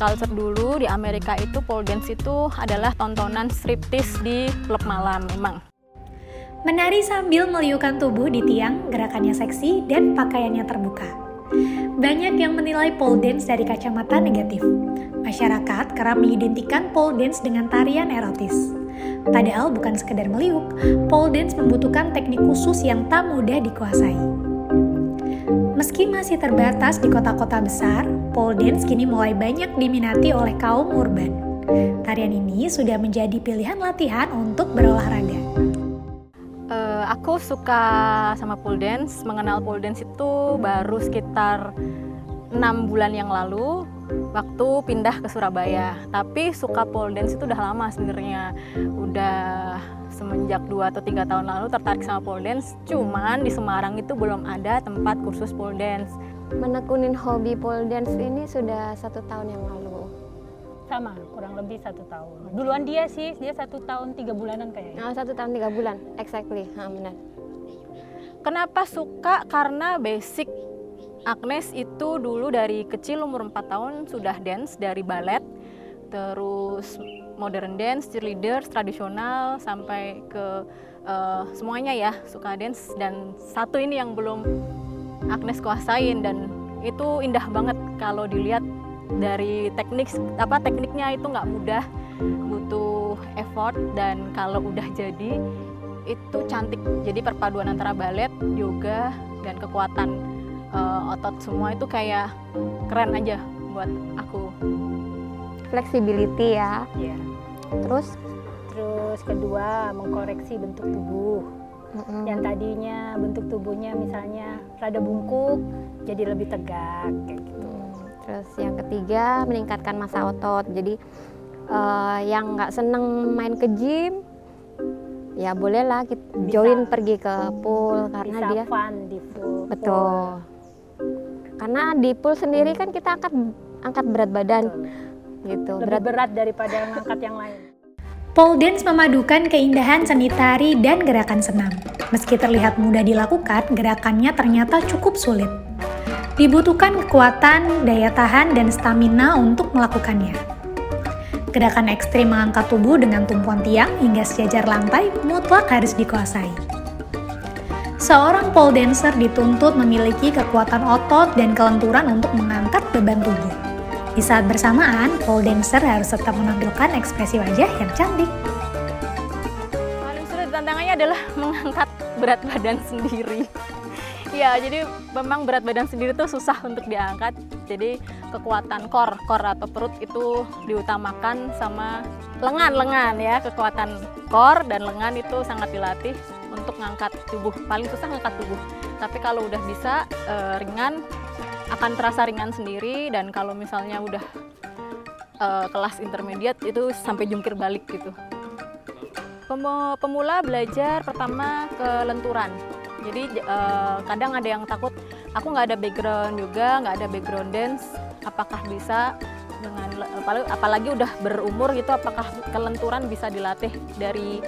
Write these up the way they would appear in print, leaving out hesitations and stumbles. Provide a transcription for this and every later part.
culture dulu di Amerika itu pole dance itu adalah tontonan striptease di klub malam memang. Menari sambil meliukan tubuh di tiang, gerakannya seksi dan pakaiannya terbuka. Banyak yang menilai pole dance dari kacamata negatif. Masyarakat kerap mengidentikan pole dance dengan tarian erotis. Padahal bukan sekedar meliuk, pole dance membutuhkan teknik khusus yang tak mudah dikuasai. Meski masih terbatas di kota-kota besar, pole dance kini mulai banyak diminati oleh kaum urban. Tarian ini sudah menjadi pilihan latihan untuk berolahraga. Aku suka sama pole dance, mengenal pole dance itu baru sekitar 6 bulan yang lalu waktu pindah ke Surabaya. Tapi suka pole dance itu udah lama sebenarnya. Udah semenjak 2 atau 3 tahun lalu tertarik sama pole dance. Cuman di Semarang itu belum ada tempat kursus pole dance. Menekunin hobi pole dance ini sudah 1 tahun yang lalu. Sama, kurang lebih 1 tahun. Duluan dia sih, dia 1 tahun 3 bulanan kayaknya. 1 tahun 3 bulan, exactly. Benar. Kenapa suka? Karena basic Agnes itu dulu dari kecil umur 4 tahun sudah dance dari balet, terus modern dance, cheerleader, tradisional sampai ke semuanya ya suka dance. Dan satu ini yang belum Agnes kuasain dan itu indah banget kalau dilihat dari tekniknya itu nggak mudah, butuh effort dan kalau udah jadi itu cantik. Jadi perpaduan antara balet, yoga dan kekuatan otot semua itu kayak keren aja buat aku. Flexibility ya. Iya. Terus Kedua, mengkoreksi bentuk tubuh. Yang tadinya bentuk tubuhnya misalnya rada bungkuk, jadi lebih tegak kayak gitu. Terus yang ketiga, meningkatkan massa otot. Jadi yang nggak seneng main ke gym, ya bolehlah join pergi ke pool karena Bisa dia fun di pool. betul. Karena di pool sendiri kan kita angkat berat badan, gitu. Lebih berat daripada ngangkat yang lain. Pole dance memadukan keindahan seni tari dan gerakan senam. Meski terlihat mudah dilakukan, gerakannya ternyata cukup sulit. Dibutuhkan kekuatan, daya tahan, dan stamina untuk melakukannya. Gerakan ekstrim mengangkat tubuh dengan tumpuan tiang hingga sejajar lantai mutlak harus dikuasai. Seorang pole dancer dituntut memiliki kekuatan otot dan kelenturan untuk mengangkat beban tubuh. Di saat bersamaan, pole dancer harus tetap menampilkan ekspresi wajah yang cantik. Paling sulit tantangannya adalah mengangkat berat badan sendiri. Ya, jadi memang berat badan sendiri tuh susah untuk diangkat. Jadi kekuatan core atau perut itu diutamakan sama lengan ya. Kekuatan core dan lengan itu sangat dilatih untuk ngangkat tubuh. Paling susah ngangkat tubuh. Tapi kalau udah bisa ringan, akan terasa ringan sendiri. Dan kalau misalnya udah kelas intermediate itu sampai jungkir balik gitu. Pemula belajar pertama kelenturan. Jadi kadang ada yang takut, aku nggak ada background yoga, nggak ada background dance, apakah bisa dengan apalagi udah berumur gitu, apakah kelenturan bisa dilatih dari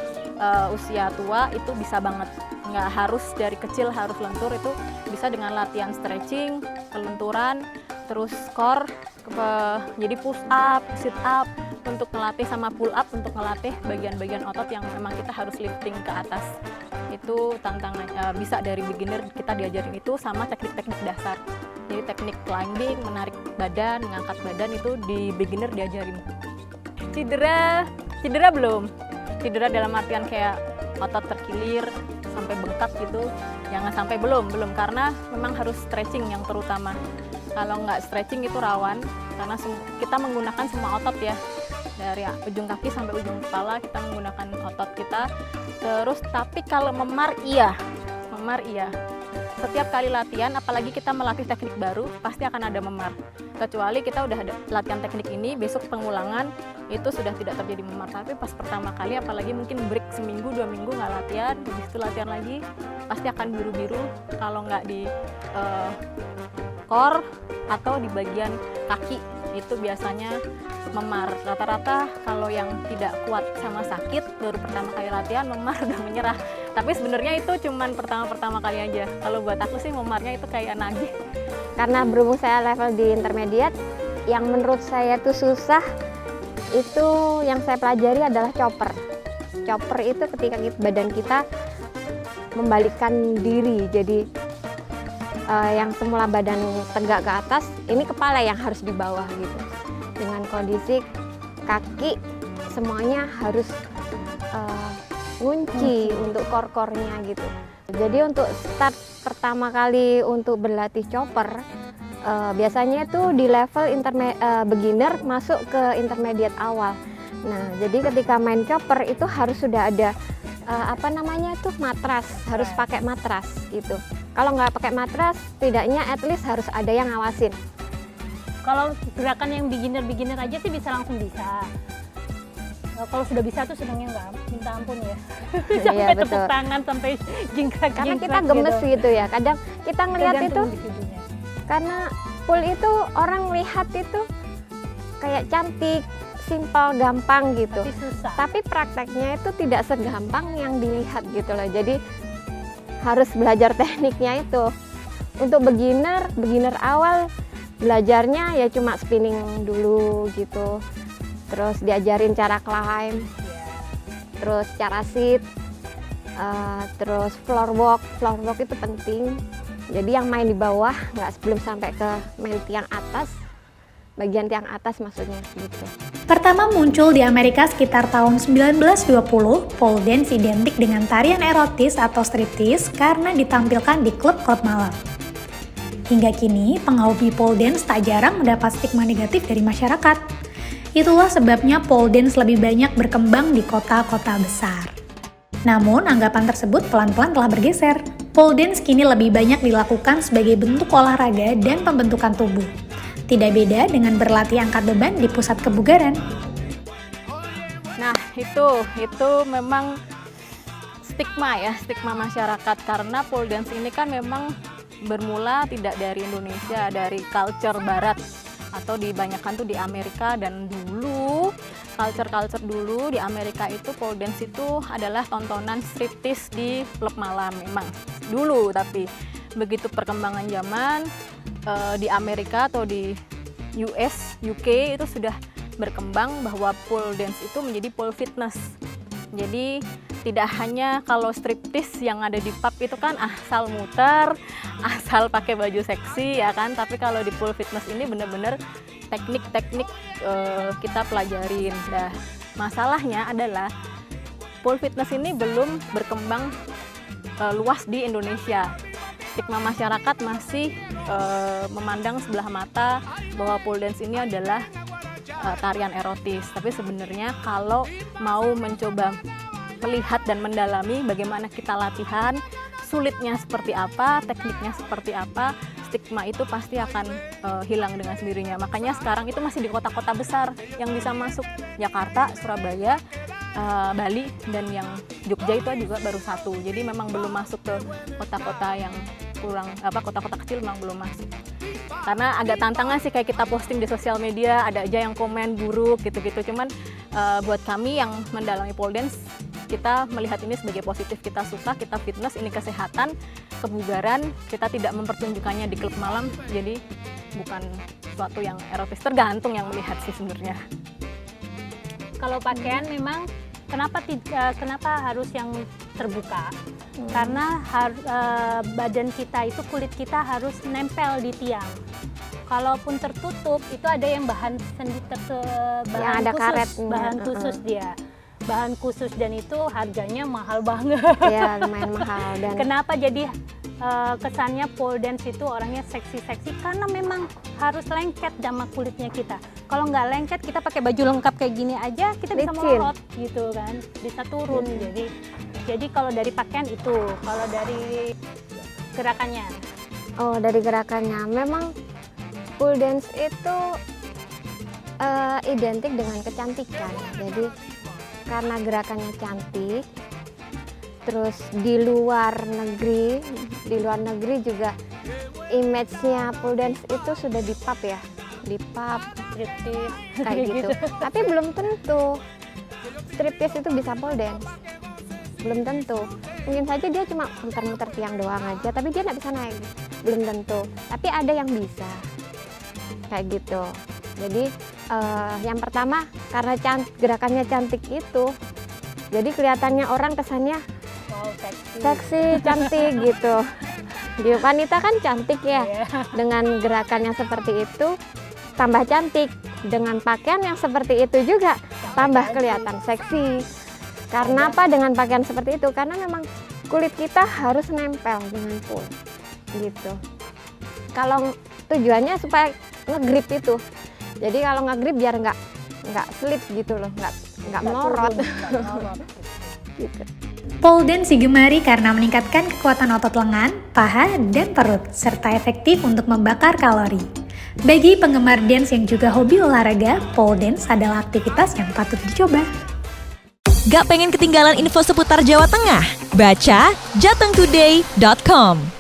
usia tua? Itu bisa banget, nggak harus dari kecil harus lentur, itu bisa dengan latihan stretching, kelenturan, terus core, jadi push up, sit up untuk melatih sama pull up untuk melatih bagian-bagian otot yang memang kita harus lifting ke atas. Itu tantangan bisa dari beginner kita diajarin itu sama teknik-teknik dasar. Jadi teknik climbing, menarik badan, mengangkat badan itu di beginner diajarin. Cedera belum. Cedera dalam artian kayak otot terkilir sampai bengkak gitu. Jangan sampai belum karena memang harus stretching yang terutama. Kalau nggak stretching itu rawan karena kita menggunakan semua otot ya. Dari ujung kaki sampai ujung kepala kita menggunakan otot kita. Terus tapi kalau memar iya. Setiap kali latihan, apalagi kita melatih teknik baru, pasti akan ada memar. Kecuali kita udah ada latihan teknik ini, besok pengulangan itu sudah tidak terjadi memar. Tapi pas pertama kali, apalagi mungkin break seminggu, 2 minggu nggak latihan, habis itu latihan lagi, pasti akan biru-biru kalau nggak di core atau di bagian kaki. Itu biasanya memar. Rata-rata kalau yang tidak kuat sama sakit baru pertama kali latihan memar udah menyerah. Tapi sebenarnya itu cuman pertama kali aja. Kalau buat aku sih memarnya itu kayak nagih. karena berhubung saya level di intermediate, yang menurut saya tuh susah itu yang saya pelajari adalah chopper. Chopper itu ketika badan kita membalikkan diri, jadi yang semula badan tegak ke atas, ini kepala yang harus di bawah gitu. Dengan kondisi kaki semuanya harus ngunci untuk core-core-nya gitu. Jadi untuk start pertama kali untuk berlatih chopper, biasanya itu di level beginner masuk ke intermediate awal. Nah, jadi ketika main chopper itu harus sudah ada matras, harus pakai matras gitu. Kalau nggak pakai matras, setidaknya at least harus ada yang ngawasin. Kalau gerakan yang beginner aja sih bisa langsung bisa. Kalau sudah bisa tuh senangnya nggak minta ampun ya. Sampai Iya, tepuk betul. tangan, sampai jingkrak. Karena kita gemes gitu ya. Kadang kita ngelihat itu, Tergantung individunya. karena pool itu orang lihat itu kayak cantik, simpel, gampang gitu. Tapi susah. Tapi prakteknya itu tidak segampang yang dilihat gitu loh. Jadi harus belajar tekniknya itu. Untuk beginner awal belajarnya ya cuma spinning dulu gitu. Terus diajarin cara climb, terus cara sit, terus floor walk itu penting. Jadi yang main di bawah belum sampai ke main tiang atas, bagian tiang atas maksudnya gitu. Pertama muncul di Amerika sekitar tahun 1920, pole dance identik dengan tarian erotis atau striptease karena ditampilkan di klub-klub malam. Hingga kini, penghobi pole dance tak jarang mendapat stigma negatif dari masyarakat. Itulah sebabnya pole dance lebih banyak berkembang di kota-kota besar. Namun, anggapan tersebut pelan-pelan telah bergeser. Pole dance kini lebih banyak dilakukan sebagai bentuk olahraga dan pembentukan tubuh. Tidak beda dengan berlatih angkat beban di pusat kebugaran. Nah, itu memang stigma masyarakat, karena pole dance ini kan memang bermula tidak dari Indonesia, dari culture barat, atau dibanyakan tuh di Amerika. Dan dulu culture dulu di Amerika itu pole dance itu adalah tontonan striptease di klub malam memang dulu. Tapi begitu perkembangan zaman di Amerika atau di UK itu sudah berkembang bahwa pole dance itu menjadi pole fitness. Jadi tidak hanya kalau striptease yang ada di pub itu kan asal muter, asal pakai baju seksi ya kan, tapi kalau di pole fitness ini benar-benar teknik-teknik kita pelajarin. Nah, masalahnya adalah pole fitness ini belum berkembang luas di Indonesia. Stigma masyarakat masih memandang sebelah mata bahwa pole dance ini adalah tarian erotis. Tapi sebenarnya kalau mau mencoba melihat dan mendalami bagaimana kita latihan, sulitnya seperti apa, tekniknya seperti apa, stigma itu pasti akan hilang dengan sendirinya. Makanya sekarang itu masih di kota-kota besar yang bisa masuk, Jakarta, Surabaya, Bali, dan yang Jogja itu juga baru 1. Jadi memang belum masuk ke kota-kota yang kurang, kota-kota kecil memang belum masuk. Karena agak tantangan sih, kayak kita posting di sosial media, ada aja yang komen buruk gitu-gitu. Cuman buat kami yang mendalami pole dance, kita melihat ini sebagai positif. Kita suka, kita fitness, ini kesehatan, kebugaran. Kita tidak mempertunjukkannya di klub malam, jadi bukan sesuatu yang erotis. Tergantung yang melihat sih sebenarnya. Kalau pakaian memang kenapa harus yang terbuka? Karena badan kita itu, kulit kita harus nempel di tiang. Kalaupun tertutup itu ada yang bahan ada khusus, karetnya. bahan khusus dia. Bahan khusus, dan itu harganya mahal banget. Ya, lumayan mahal. Dan Kenapa jadi kesannya pole dance itu orangnya seksi-seksi? Karena memang harus lengket sama kulitnya kita. Kalau nggak lengket, kita pakai baju lengkap kayak gini aja, kita bisa Licin. melorot gitu kan, bisa turun. Jadi kalau dari pakaian itu, kalau dari gerakannya, dari gerakannya memang pole dance itu identik dengan kecantikan. Jadi karena gerakannya cantik, terus di luar negeri juga image-nya pole dance itu sudah di pub ya, di pub striptease kayak gitu. Tapi belum tentu striptease itu bisa pole dance, belum tentu. Mungkin saja dia cuma muter-muter tiang doang aja, tapi dia nggak bisa naik, belum tentu. Tapi ada yang bisa kayak gitu. Jadi yang pertama karena gerakannya cantik itu, jadi kelihatannya orang kesannya Wow, seksi. seksi, cantik gitu. Di wanita kan cantik ya, Iya. dengan gerakan yang seperti itu tambah cantik, dengan pakaian yang seperti itu juga tambah kelihatan seksi. Karena apa dengan pakaian seperti itu? Karena memang kulit kita harus nempel dengan kulit gitu. Kalau tujuannya supaya ngegrip itu, jadi kalau ngegrip biar nggak slip gitu loh, nggak melorot gitu. Pole dance digemari karena meningkatkan kekuatan otot lengan, paha, dan perut, serta efektif untuk membakar kalori. Bagi penggemar dance yang juga hobi olahraga, pole dance adalah aktivitas yang patut dicoba. Gak pengen ketinggalan info seputar Jawa Tengah? Baca jatengtoday.com.